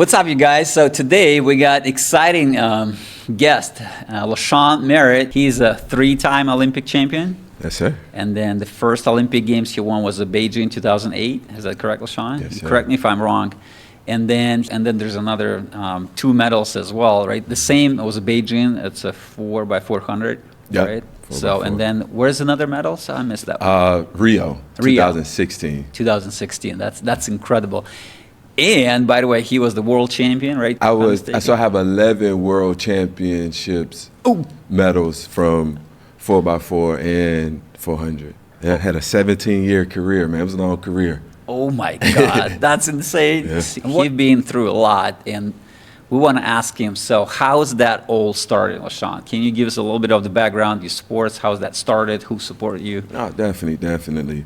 What's up, you guys? So today we got exciting guest, LaShawn Merritt. He's a three-time Olympic champion. Yes, sir. And then the first Olympic Games he won was in Beijing 2008. Is that correct, LaShawn? Yes, sir. Correct me if I'm wrong. And then there's another two medals as well, right? The same, it was Beijing. It's a 4x400, Yep. right? 4x4. So, and then where's another medal? So I missed that one. Rio, 2016. 2016. That's incredible. And by the way, he was the world champion, right? I have 11 world championships medals from 4x4 and 400. And I had a 17-year career, man. It was a long career. Oh my God, that's insane. Yeah. He's been through a lot, and we want to ask him, so how's that all started, LaShawn? Can you give us a little bit of the background, your sports, how's that started, who supported you? Oh, definitely.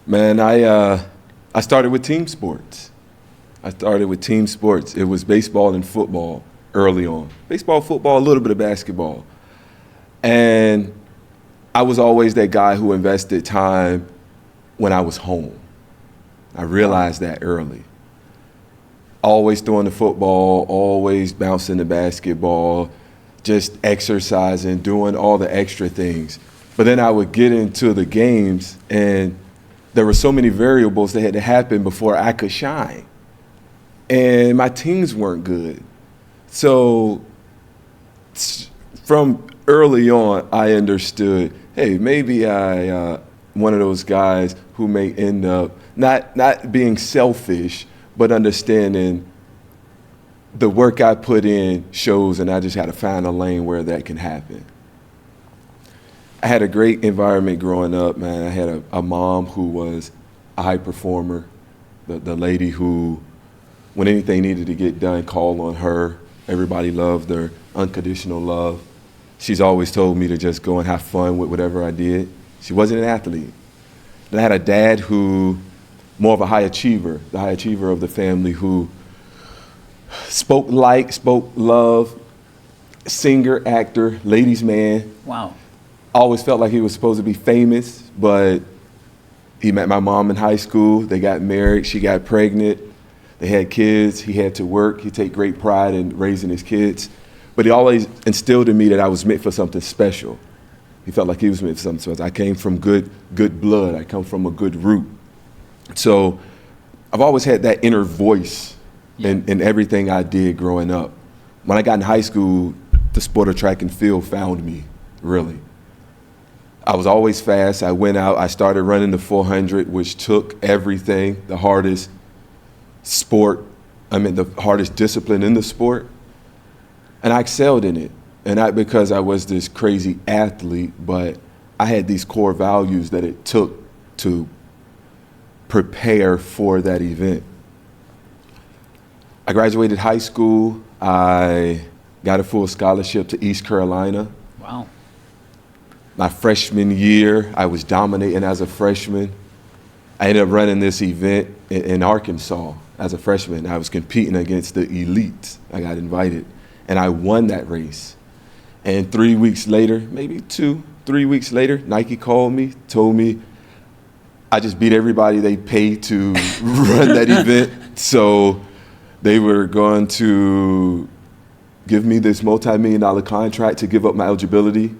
Man, I started with team sports. It was baseball and football early on. Baseball, football, a little bit of basketball. And I was always that guy who invested time when I was home. I realized that early. Always throwing the football, always bouncing the basketball, just exercising, doing all the extra things. But then I would get into the games, and there were so many variables that had to happen before I could shine. And my teams weren't good. So from early on, I understood, hey, maybe I one of those guys who may end up not being selfish, but understanding the work I put in shows, and I just had to find a lane where that can happen. I had a great environment growing up, man. I had a mom who was a high performer, the lady who, when anything needed to get done, called on her. Everybody loved her, unconditional love. She's always told me to just go and have fun with whatever I did. She wasn't an athlete. Then I had a dad who, more of a high achiever, the high achiever of the family, who spoke love, singer, actor, ladies' man. Wow. Always felt like he was supposed to be famous, but he met my mom in high school. They got married. She got pregnant. They had kids. He had to work. He take great pride in raising his kids. But he always instilled in me that I was meant for something special. He felt like he was meant for something special. I came from good blood. I come from a good root. So I've always had that inner voice in everything I did growing up. When I got in high school, the sport of track and field found me, really. I was always fast. I went out. I started running the 400, which took everything, the hardest the hardest discipline in the sport. And I excelled in it. And not because I was this crazy athlete, but I had these core values that it took to prepare for that event. I graduated high school. I got a full scholarship to East Carolina. Wow. My freshman year, I was dominating as a freshman. I ended up running this event in Arkansas as a freshman. I was competing against the elites. I got invited, and I won that race. And 3 weeks later, maybe 3 weeks later, Nike called me, told me I just beat everybody they paid to run that event. So they were going to give me this multi-million-dollar contract to give up my eligibility,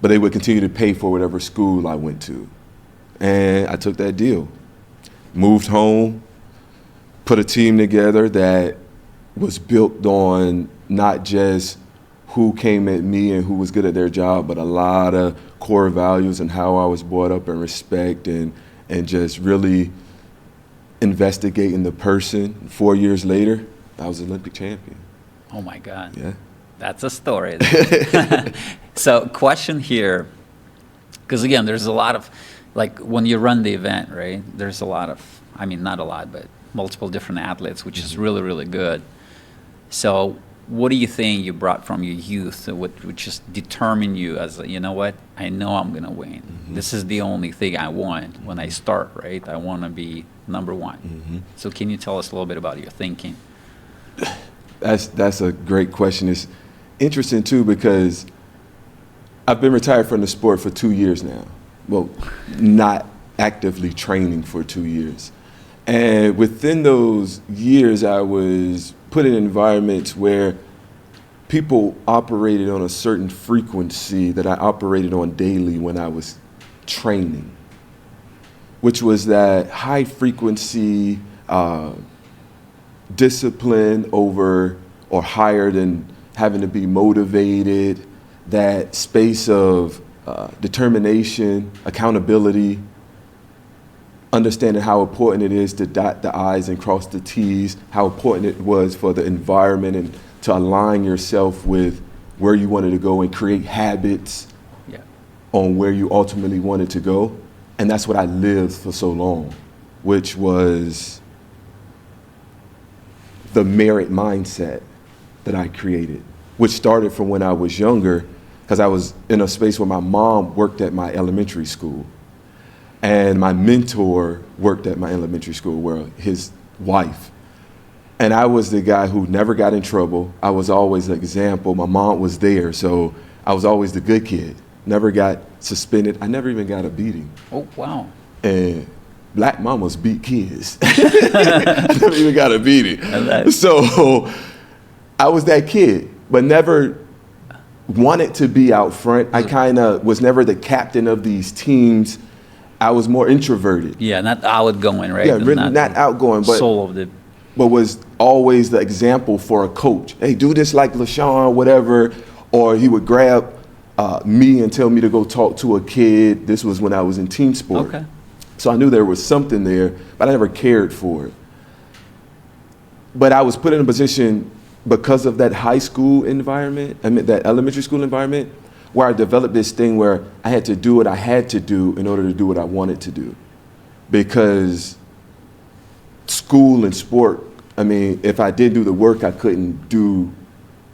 but they would continue to pay for whatever school I went to. And I took that deal. Moved home, put a team together that was built on not just who came at me and who was good at their job, but a lot of core values and how I was brought up and respect and just really investigating the person. 4 years later, I was Olympic champion. Oh my God. Yeah. That's a story. So question here, because again, there's a lot of, like when you run the event, right, there's a lot of, I mean, not a lot, but multiple different athletes, which is really, really good. So what do you think you brought from your youth which just determined you as, you know what, I know I'm going to win. Mm-hmm. This is the only thing I want when I start, right? I want to be number one. Mm-hmm. So can you tell us a little bit about your thinking? That's a great question. It's interesting, too, because I've been retired from the sport for 2 years now. Well, not actively training for 2 years. And within those years, I was put in environments where people operated on a certain frequency that I operated on daily when I was training, which was that high frequency discipline over or higher than having to be motivated, that space of determination, accountability, understanding how important it is to dot the I's and cross the T's, how important it was for the environment and to align yourself with where you wanted to go and create habits on where you ultimately wanted to go. And that's what I lived for so long, which was the Merritt Mindset that I created, which started from when I was younger, because I was in a space where my mom worked at my elementary school. And my mentor worked at my elementary school, where his wife. And I was the guy who never got in trouble. I was always an example. My mom was there, so I was always the good kid. Never got suspended. I never even got a beating. Oh, wow. And black mamas beat kids. I never even got a beating. So I was that kid, but never wanted to be out front. I kind of was never the captain of these teams. I was more introverted. Yeah, not outgoing, right? Yeah, really not outgoing, but soul of the. But was always the example for a coach. Hey, do this like LaShawn, whatever. Or he would grab me and tell me to go talk to a kid. This was when I was in team sport. Okay. So I knew there was something there, but I never cared for it. But I was put in a position because of that high school environment, that elementary school environment, where I developed this thing where I had to do what I had to do in order to do what I wanted to do. Because school and sport, if I didn't do the work, I couldn't do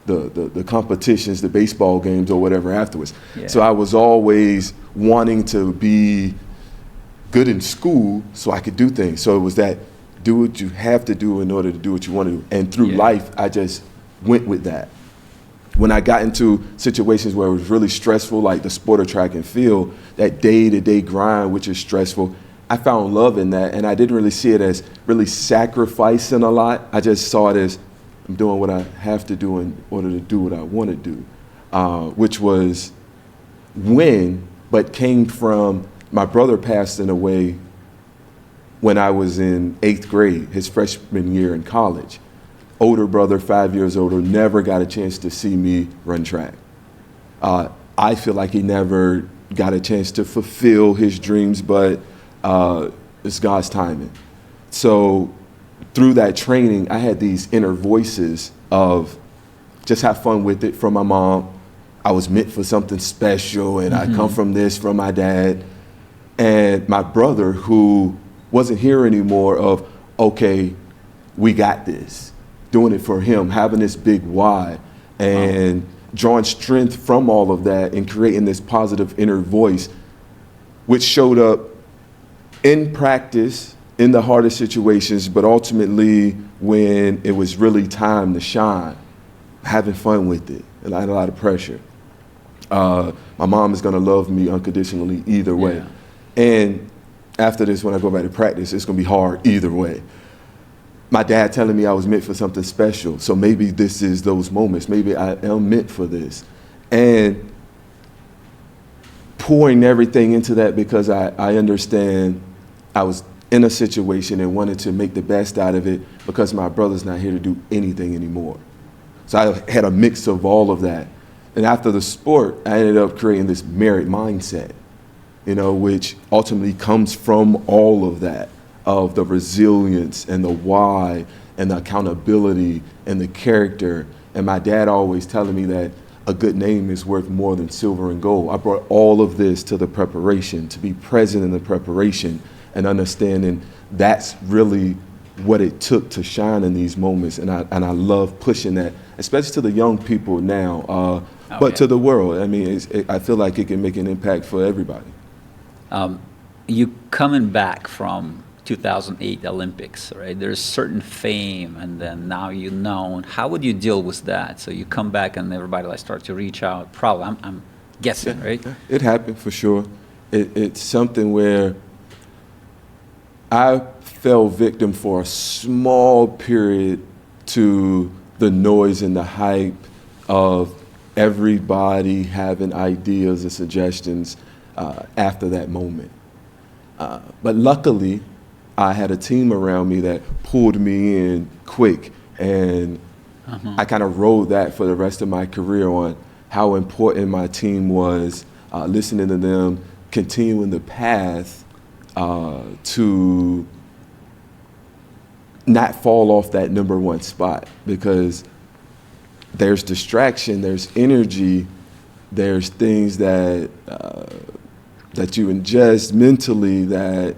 the competitions, the baseball games or whatever afterwards. Yeah. So I was always wanting to be good in school so I could do things. So it was that do what you have to do in order to do what you want to do. And through life, I just went with that. When I got into situations where it was really stressful, like the sport of track and field, that day-to-day grind, which is stressful, I found love in that, and I didn't really see it as really sacrificing a lot. I just saw it as I'm doing what I have to do in order to do what I want to do, which was but came from my brother passing away when I was in 8th grade, his freshman year in college. Older brother, 5 years older, never got a chance to see me run track. I feel like he never got a chance to fulfill his dreams, but it's God's timing. So through that training, I had these inner voices of just have fun with it from my mom. I was meant for something special, and I come from this from my dad. And my brother, who wasn't here anymore, of, okay, we got this. Doing it for him, having this big why, and drawing strength from all of that and creating this positive inner voice, which showed up in practice, in the hardest situations, but ultimately when it was really time to shine, having fun with it. And I had a lot of pressure. My mom is gonna love me unconditionally either way. Yeah. And after this, when I go back to practice, it's gonna be hard either way. My dad telling me I was meant for something special. So maybe this is those moments. Maybe I am meant for this. And pouring everything into that because I understand I was in a situation and wanted to make the best out of it because my brother's not here to do anything anymore. So I had a mix of all of that. And after the sport, I ended up creating this Merritt Mindset, which ultimately comes from all of that, of the resilience and the why and the accountability and the character. And my dad always telling me that a good name is worth more than silver and gold. I brought all of this to the preparation, to be present in the preparation and understanding that's really what it took to shine in these moments. And I love pushing that, especially to the young people now, to the world. I feel like it can make an impact for everybody. You coming back from 2008 Olympics, right? There's certain fame, and then now you're known. How would you deal with that? So you come back and everybody starts to reach out. Probably, I'm guessing, right? It happened for sure. It's something where I fell victim for a small period to the noise and the hype of everybody having ideas and suggestions after that moment. But luckily, I had a team around me that pulled me in quick, and I kind of rode that for the rest of my career on how important my team was, listening to them, continuing the path to not fall off that number one spot, because there's distraction, there's energy, there's things that that you ingest mentally that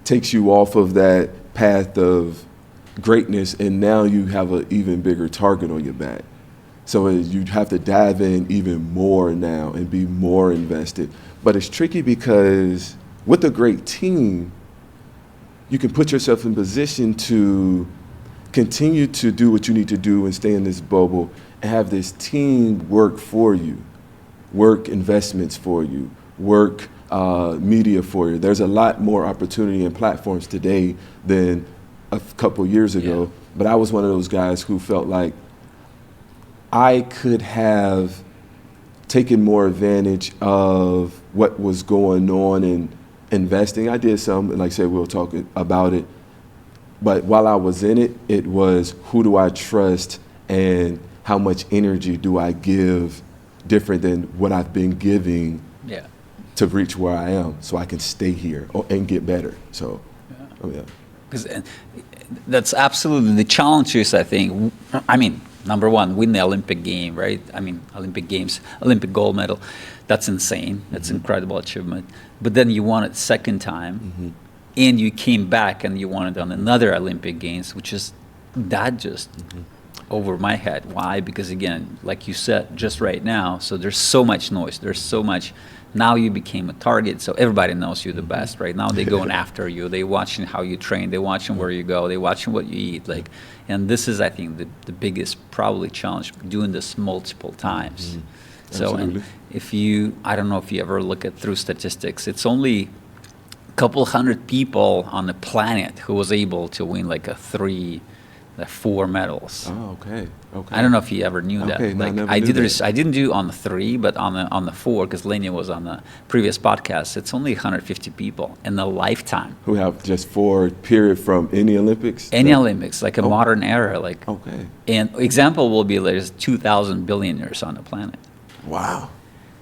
takes you off of that path of greatness, and now you have an even bigger target on your back. So you have to dive in even more now and be more invested. But it's tricky because with a great team, you can put yourself in position to continue to do what you need to do and stay in this bubble and have this team work for you, work investments for you, work media for you. There's a lot more opportunity and platforms today than a couple years ago. Yeah. But I was one of those guys who felt like I could have taken more advantage of what was going on in investing. I did some, and like I said, we'll talk about it. But while I was in it, it was who do I trust and how much energy do I give different than what I've been giving to reach where I am so I can stay here and get better. So, Because that's absolutely the challenge is, I think, I mean, number one, win the Olympic game, right? I mean, Olympic Games, Olympic gold medal. That's insane. That's incredible achievement. But then you won it second time, and you came back and you won it on another Olympic Games, which is that just over my head. Why? Because again, like you said, just right now, so there's so much noise. There's so much. Now you became a target, so everybody knows you're the best, right? Now they're going after you. They're watching how you train. They're watching where you go. They're watching what you eat. Like, and this is, I think, the biggest probably challenge, doing this multiple times. So, and if you, I don't know if you ever look at through statistics, it's only a couple hundred people on the planet who was able to win like four medals. Oh, okay. I don't know if you ever knew that. Okay, Like no, I didn't do on the 3, but on the 4, because Lenya was on the previous podcast. It's only 150 people in a lifetime who have just 4 period from any Olympics. Olympics, like a modern era, like. Okay. And example will be there's 2,000 billionaires on the planet. Wow.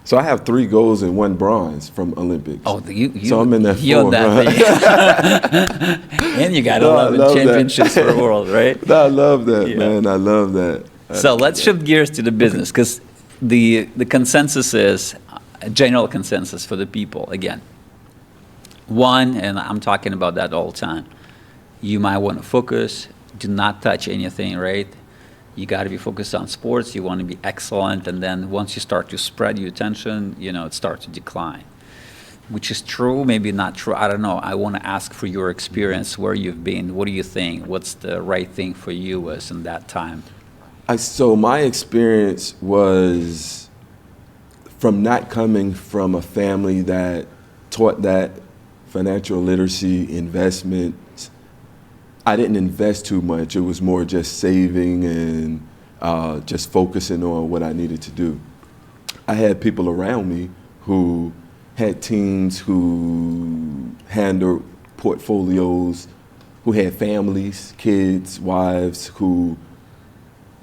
So I have 3 golds and 1 bronze from Olympics. Oh, so I'm in that 4. And you got 11 championships for the world, right? I love that, man. I love that. So let's shift gears to the business, because the consensus is, general consensus for the people, again. One, and I'm talking about that all the time, you might want to focus, do not touch anything, right? You got to be focused on sports. You want to be excellent, and then once you start to spread your attention, it starts to decline, which is true, maybe not true. I don't know. I want to ask for your experience, where you've been. What do you think? What's the right thing for you was in that time? So my experience was from not coming from a family that taught that financial literacy, investment. I didn't invest too much. It was more just saving and just focusing on what I needed to do. I had people around me who had teams who handled portfolios, who had families, kids, wives, who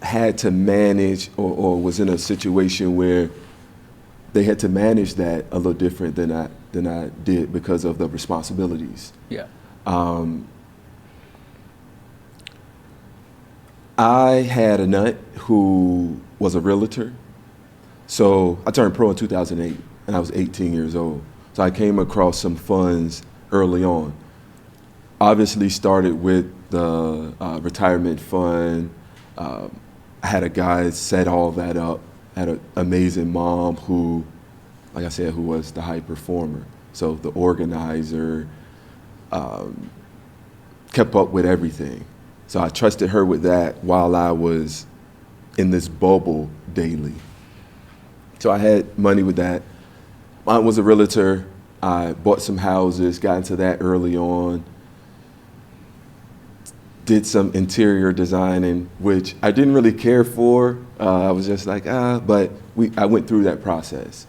had to manage or was in a situation where they had to manage that a little different than I did because of the responsibilities. Yeah. I had a nut who was a realtor. So I turned pro in 2008, and I was 18 years old. So I came across some funds early on. Obviously started with the retirement fund. I had a guy set all that up. Had an amazing mom who, like I said, who was the high performer. So the organizer, kept up with everything. So I trusted her with that while I was in this bubble daily. So I had money with that. Mine was a realtor. I bought some houses, got into that early on. did some interior designing, which I didn't really care for. I was just like, but I went through that process.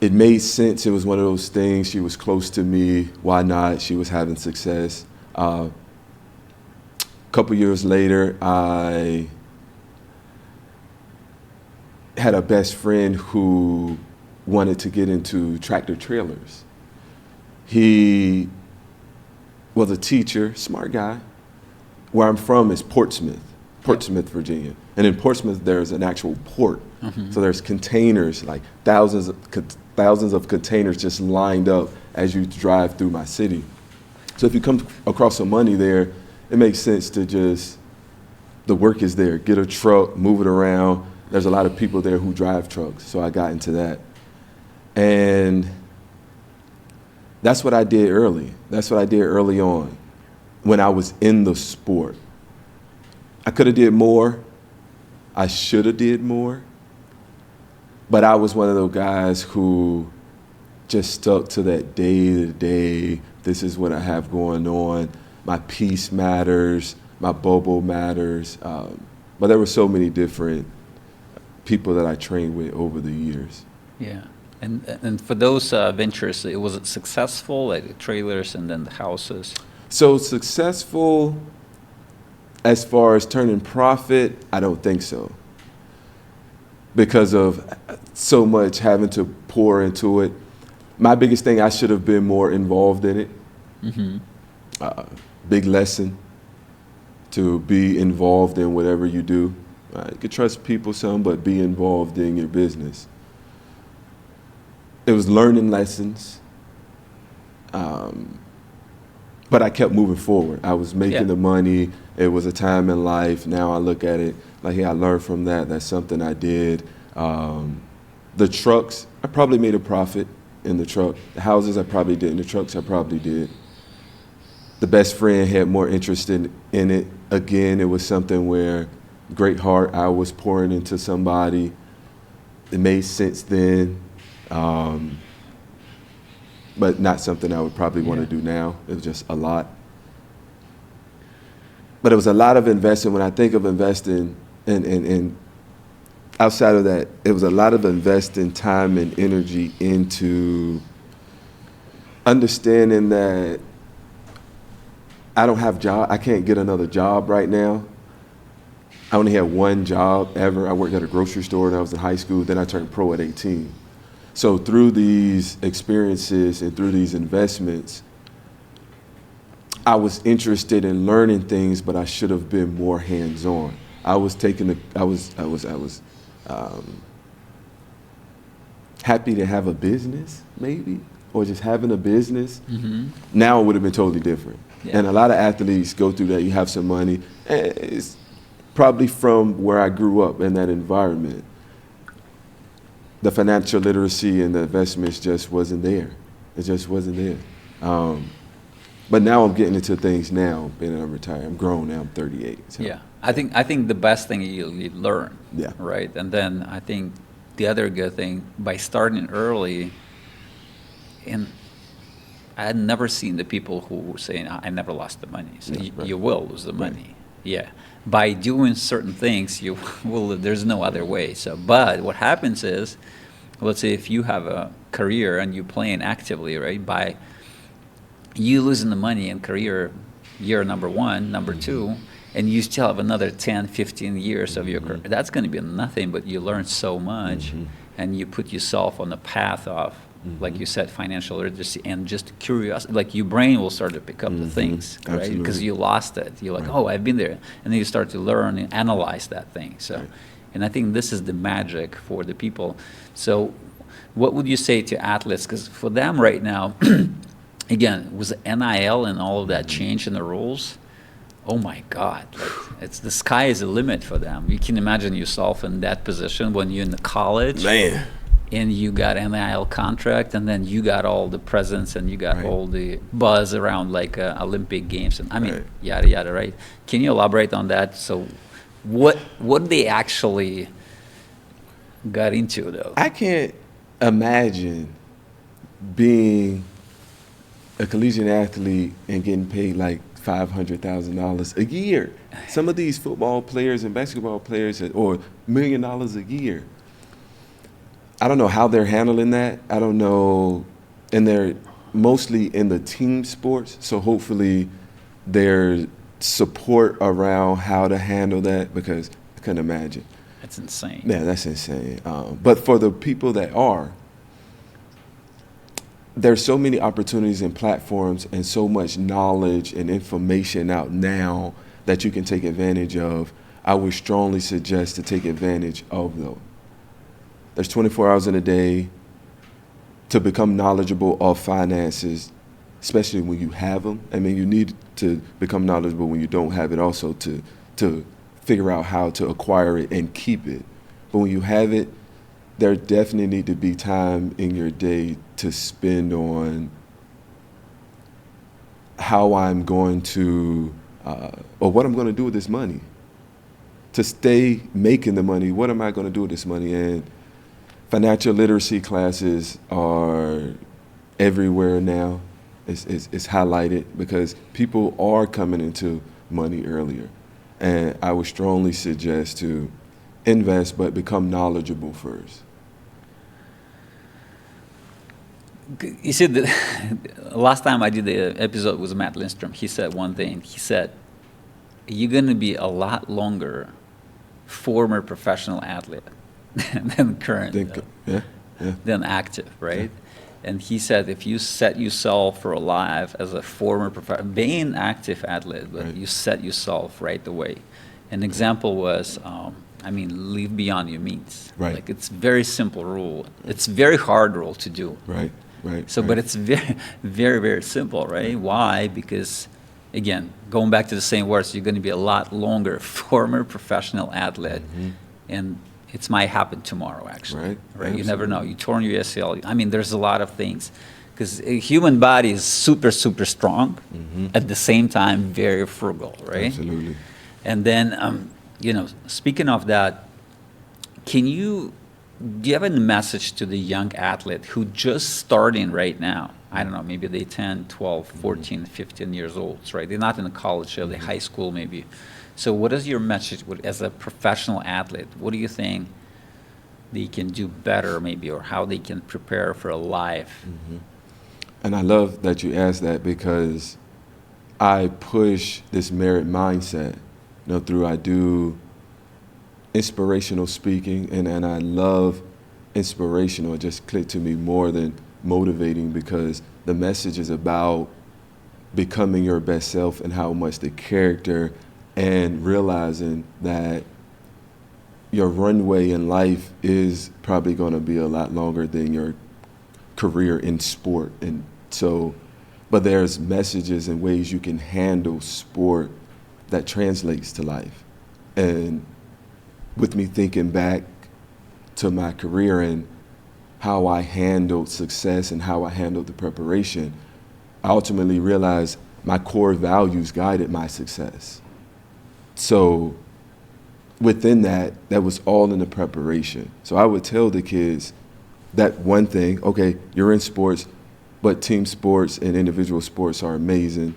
It made sense. It was one of those things. She was close to me. Why not? She was having success. A couple years later, I had a best friend who wanted to get into tractor trailers. He was a teacher, smart guy. Where I'm from is Portsmouth, Virginia. And in Portsmouth, there's an actual port. So there's containers, like thousands of containers just lined up as you drive through my city. So if you come across some money there, it makes sense to the work is there. Get a truck, move it around. There's a lot of people there who drive trucks, so I got into that. And that's what I did early. That's what I did early on when I was in the sport. I could have did more. I should have did more. But I was one of those guys who just stuck to that day to day. This is what I have going on. My peace matters. My bubble matters. But there were so many different people that I trained with over the years. Yeah. And for those ventures, was it successful, like the trailers and then the houses? So successful as far as turning profit, I don't think so. Because of so much having to pour into it. My biggest thing, I should have been more involved in it. Big lesson to be involved in whatever you do. You can trust people some, but be involved in your business. It was learning lessons, but I kept moving forward. I was making the money. It was a time in life. Now I look at it like, hey, I learned from that. That's something I did. The trucks, I probably made a profit in the truck. The houses, I probably did. And the trucks, I probably did. The best friend had more interest in it. Again, it was something where great heart, I was pouring into somebody. It made sense then. But not something I would probably want to do now. It was just a lot. But it was a lot of investing. When I think of investing, and outside of that, it was a lot of investing time and energy into understanding that I don't have job. I can't get another job right now. I only had one job ever. I worked at a grocery store when I was in high school. Then I turned pro at 18. So through these experiences and through these investments, I was interested in learning things, but I should have been more hands-on. I was happy to have a business, maybe, or just having a business. Now it would have been totally different. And a lot of athletes go through that. You have some money. And it's probably from where I grew up in that environment. The financial literacy and the investments just wasn't there. It just wasn't there. But now I'm getting into things now, being that I'm retired. I'm grown now, I'm 38. So. Yeah, I think the best thing you learn, right? And then I think the other good thing, by starting early, and I had never seen the people who were saying, I never lost the money. So you will lose the money. Yeah. By doing certain things, you will. There's no other way. So, but what happens is, let's say if you have a career and you're playing actively, right? By you losing the money in career year number one, number two, and you still have another 10, 15 years of your career, that's going to be nothing, but you learn so much, and you put yourself on the path of, like you said, financial literacy and just curiosity. Like your brain will start to pick up the things, right? Because you lost it. You're like, oh, I've been there. And then you start to learn and analyze that thing. So, and I think this is the magic for the people. So what would you say to athletes? Because for them right now, again, was NIL and all of that change in the rules? Oh my God, like, it's the sky is the limit for them. You can imagine yourself in that position when you're in the college. Man. And you got NIL contract, and then you got all the presents, and you got all the buzz around like Olympic Games, and I mean yada yada, right? Can you elaborate on that? So, what they actually got into though? I can't imagine being a collegiate athlete and getting paid like $500,000 a year. Some of these football players and basketball players, or $1 million a year. I don't know how they're handling that. I don't know, and they're mostly in the team sports. So hopefully, there's support around how to handle that, because I couldn't imagine. That's insane. Yeah, that's insane. But for the people that are, there's so many opportunities and platforms and so much knowledge and information out now that you can take advantage of. I would strongly suggest to take advantage of those. There's 24 hours in a day to become knowledgeable of finances, especially when you have them. I mean, you need to become knowledgeable when you don't have it also to figure out how to acquire it and keep it. But when you have it, there definitely need to be time in your day to spend on how I'm going to, or what I'm going to do with this money. To stay making the money, what am I going to do with this money? And financial literacy classes are everywhere now. It's highlighted because people are coming into money earlier. And I would strongly suggest to invest, but become knowledgeable first. You see, the last time I did the episode with Matt Lindstrom, he said one thing. He said, you're going to be a lot longer former professional athlete than current, than active, right? Yeah. And he said, if you set yourself for alive as a former professional, being active athlete, but you set yourself right away. An example was, live beyond your means. Right. Like, it's very simple rule. It's very hard rule to do. Right. So, but it's very, very, very simple, right? Why? Because, again, going back to the same words, you're going to be a lot longer former professional athlete, and it might happen tomorrow, actually. Right? You never know. You torn your ACL. I mean, there's a lot of things, because a human body is super, super strong, at the same time very frugal, right? Absolutely. And then, speaking of that, do you have a message to the young athlete who just starting right now? I don't know, maybe they're 10, 12, 14, 15 years old, right? They're not in college, they're high school maybe. So what is your message as a professional athlete? What do you think they can do better maybe, or how they can prepare for a life? And I love that you asked that, because I push this Merritt Mindset, I do inspirational speaking, and I love inspirational. It just clicked to me more than motivating, because the message is about becoming your best self and how much the character, and realizing that your runway in life is probably going to be a lot longer than your career in sport. And so, but there's messages and ways you can handle sport that translates to life. And with me thinking back to my career and how I handled success and how I handled the preparation, I ultimately realized my core values guided my success. So within that was all in the preparation. So I would tell the kids that one thing, okay, you're in sports, but team sports and individual sports are amazing.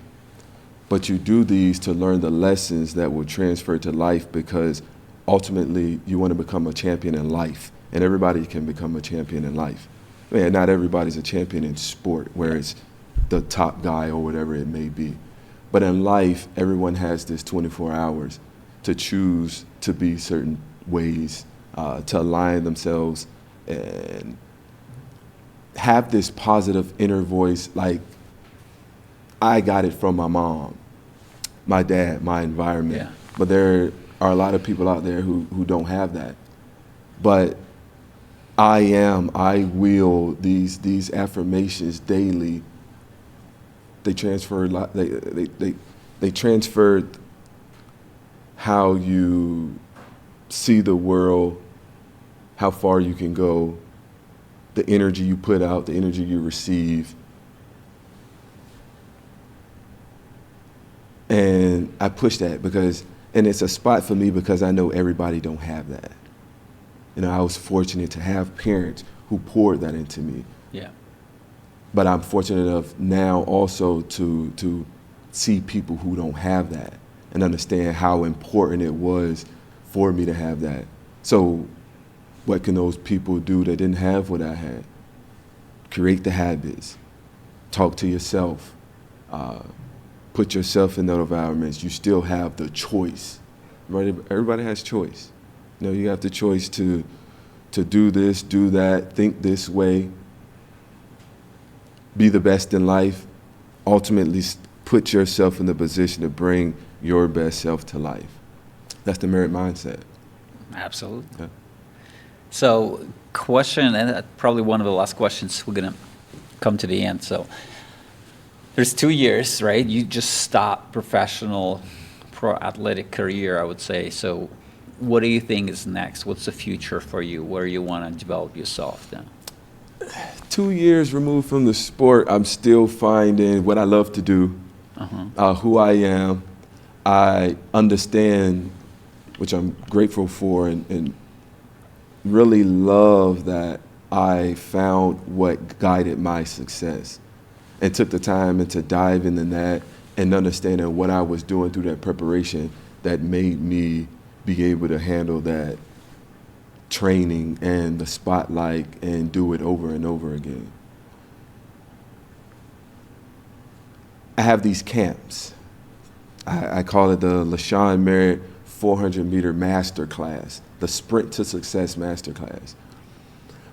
But you do these to learn the lessons that will transfer to life, because ultimately you want to become a champion in life, and everybody can become a champion in life. Man, not everybody's a champion in sport, where it's the top guy or whatever it may be. But in life, everyone has this 24 hours to choose to be certain ways, to align themselves and have this positive inner voice. Like, I got it from my mom, my dad, my environment. Yeah. But there are a lot of people out there who don't have that. But I will, these affirmations daily, they transfer a lot, they transfer how you see the world, how far you can go, the energy you put out, the energy you receive. And I push that and it's a spot for me, because I know everybody don't have that. I was fortunate to have parents who poured that into me. Yeah. But I'm fortunate enough now also to see people who don't have that and understand how important it was for me to have that. So what can those people do that didn't have what I had? Create the habits, talk to yourself, put yourself in those environments. You still have the choice. Right? Everybody has choice. You know, you have the choice to do this, do that, think this way, be the best in life, ultimately put yourself in the position to bring your best self to life. That's the Merritt Mindset. Absolutely. Yeah. So question, and probably one of the last questions, we're going to come to the end. So there's 2 years, right? You just stopped professional pro athletic career, I would say. So what do you think is next? What's the future for you? Where you want to develop yourself then? 2 years removed from the sport, I'm still finding what I love to do, who I am. I understand, which I'm grateful for, and really love that I found what guided my success and took the time to dive into that and understanding what I was doing through that preparation that made me be able to handle that training and the spotlight and do it over and over again. I have these camps. I call it the LaShawn Merritt 400-meter masterclass, the Sprint to Success masterclass,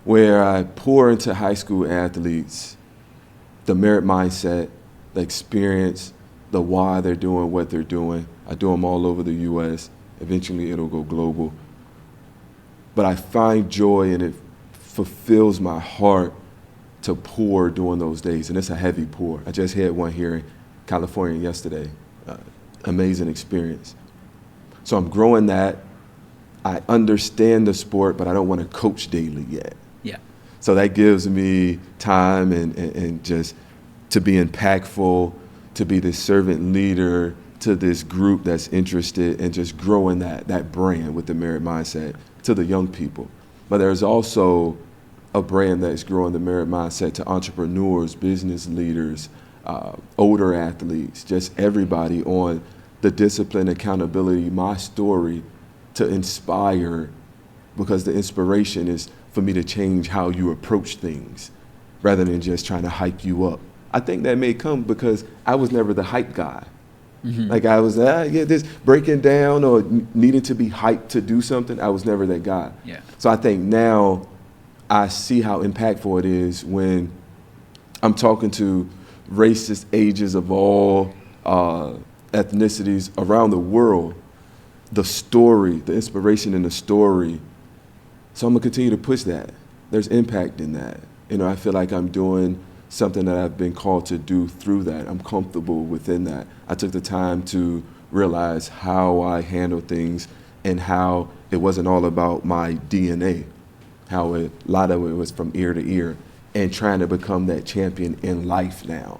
where I pour into high school athletes the Merritt mindset, the experience, the why they're doing what they're doing. I do them all over the U.S. Eventually, it'll go global. But I find joy, and it fulfills my heart to pour during those days. And it's a heavy pour. I just had one here in California yesterday. Amazing experience. So I'm growing that. I understand the sport, but I don't want to coach daily yet. Yeah. So that gives me time and just to be impactful, to be the servant leader to this group that's interested in just growing that brand with the Merritt Mindset to the young people. But there's also a brand that's growing the Merritt Mindset to entrepreneurs, business leaders, older athletes, just everybody on the discipline, accountability, my story to inspire, because the inspiration is for me to change how you approach things rather than just trying to hype you up. I think that may come because I was never the hype guy. Mm-hmm. Like I was, this breaking down or needing to be hyped to do something. I was never that guy. Yeah. So I think now I see how impactful it is when I'm talking to racist ages of all ethnicities around the world, the story, the inspiration in the story. So I'm gonna continue to push that. There's impact in that. You know, I feel like I'm doing something that I've been called to do through that. I'm comfortable within that. I took the time to realize how I handle things and how it wasn't all about my DNA, how a lot of it was from ear to ear, and trying to become that champion in life now,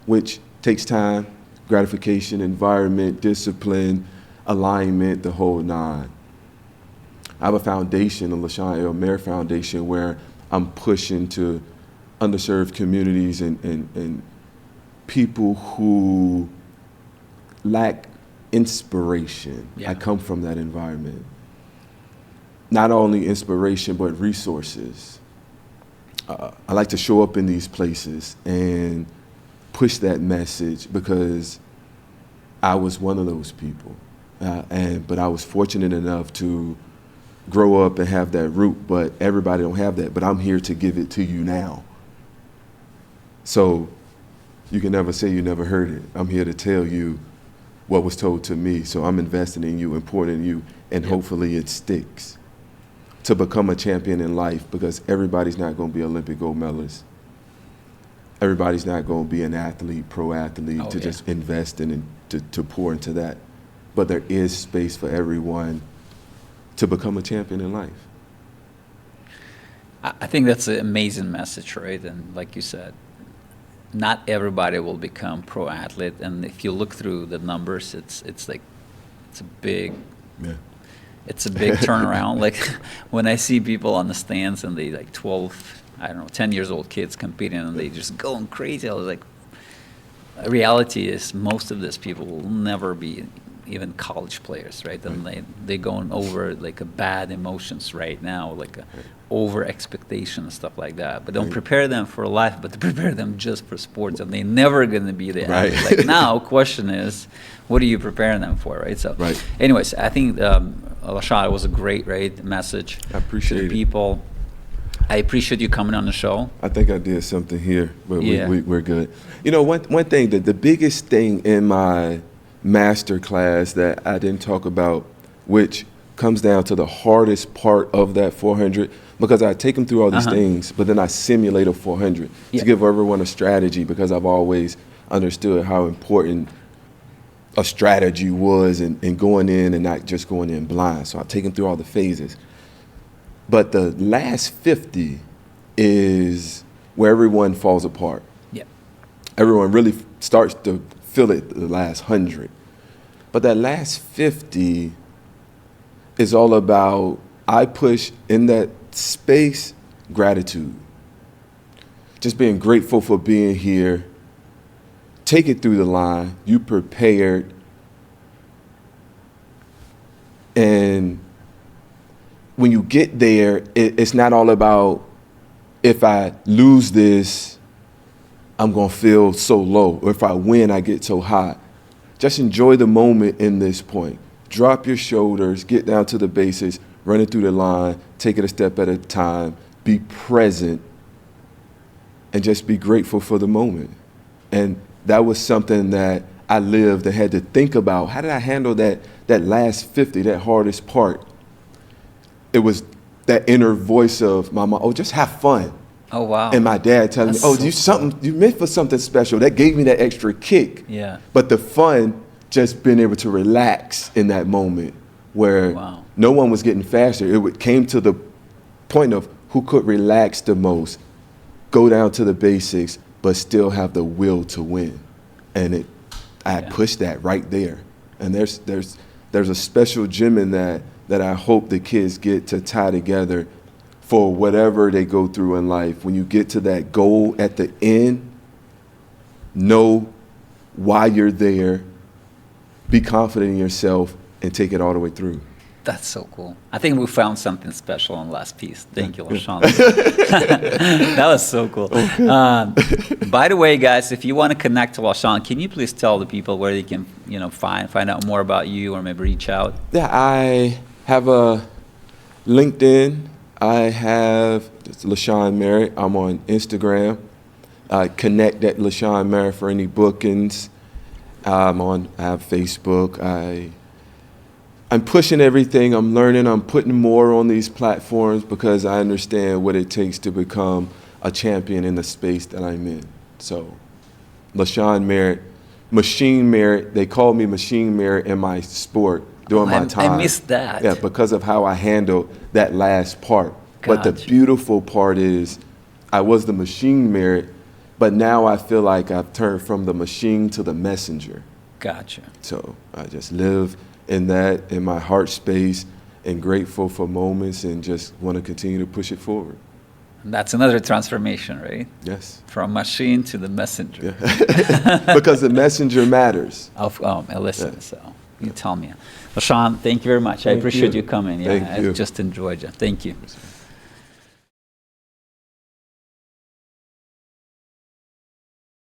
which takes time, gratification, environment, discipline, alignment, the whole nine. I have a foundation, the LaShawn Merritt Foundation, where I'm pushing to underserved communities and people who lack inspiration. Yeah. I come from that environment. Not only inspiration, but resources. I like to show up in these places and push that message because I was one of those people. But I was fortunate enough to grow up and have that root, but everybody don't have that. But I'm here to give it to you now. So you can never say you never heard it. I'm here to tell you what was told to me. So I'm investing in you, important in you, and hopefully it sticks to become a champion in life, because everybody's not going to be Olympic gold medalist. Everybody's not going to be an athlete, pro athlete, just invest in and to pour into that. But there is space for everyone to become a champion in life. I think that's an amazing message, right? And like you said, not everybody will become pro athlete, and if you look through the numbers, it's a big turnaround. Like when I see people on the stands and they like 12, 10 years old kids competing and they just going crazy, I was like, reality is most of these people will never be even college players, right? And they going over like a bad emotions right now, like a over expectation and stuff like that. But don't prepare them for life, but to prepare them just for sports, and they're never going to be there. Right. Like now, question is, what are you preparing them for, right? So, anyways, I think LaShawn, it was a great, message I appreciate to the people. I appreciate you coming on the show. I think I did something here, but Yeah. we're good. You know, one thing, that the biggest thing in my master class that I didn't talk about, which comes down to the hardest part of that 400, because I take them through all these things, but then I simulate a 400 to give everyone a strategy, because I've always understood how important a strategy was in going in and not just going in blind. So I take them through all the phases. But the last 50 is where everyone falls apart. Yeah. Everyone really starts to feel it the last 100. But that last 50 is all about, I push in that space, gratitude. Just being grateful for being here. Take it through the line. You prepared. And when you get there, it's not all about, if I lose this, I'm going to feel so low. Or if I win, I get so high. Just enjoy the moment in this point. Drop your shoulders, get down to the basics, run it through the line, take it a step at a time, be present, and just be grateful for the moment. And that was something that I lived and had to think about. How did I handle that last 50, that hardest part? It was that inner voice of my mom, just have fun. Oh, wow. And my dad telling me, you meant for something special. That gave me that extra kick. Yeah. But the fun, just being able to relax in that moment where no one was getting faster. It came to the point of who could relax the most, go down to the basics, but still have the will to win. And I pushed that right there. And there's a special gem in that I hope the kids get to tie together for whatever they go through in life. When you get to that goal at the end, know why you're there, be confident in yourself, and take it all the way through. That's so cool. I think we found something special on the last piece. Thank you, LaShawn. That was so cool. By the way, guys, if you want to connect to LaShawn, can you please tell the people where they can, find out more about you, or maybe reach out? Yeah, I have a LinkedIn. I have LaShawn Merritt. I'm on Instagram. Connect at LaShawn Merritt for any bookings. I have Facebook. I'm pushing everything. I'm learning. I'm putting more on these platforms because I understand what it takes to become a champion in the space that I'm in. So, LaShawn Merritt, Machine Merritt. They call me Machine Merritt in my sport during my time. I missed that. Yeah, because of how I handled that last part. But the Gotcha. beautiful part is, I was the Machine Merritt, but now I feel like I've turned from the machine to the messenger. Gotcha. So I just live in that, in my heart space, and grateful for moments, and just want to continue to push it forward. And that's another transformation, right? Yes. From machine to the messenger. Yeah. Because the messenger matters. Listen, so you tell me. LaShawn, thank you very much. I appreciate you coming. Yeah, Thank you. I just enjoyed you. Thank you.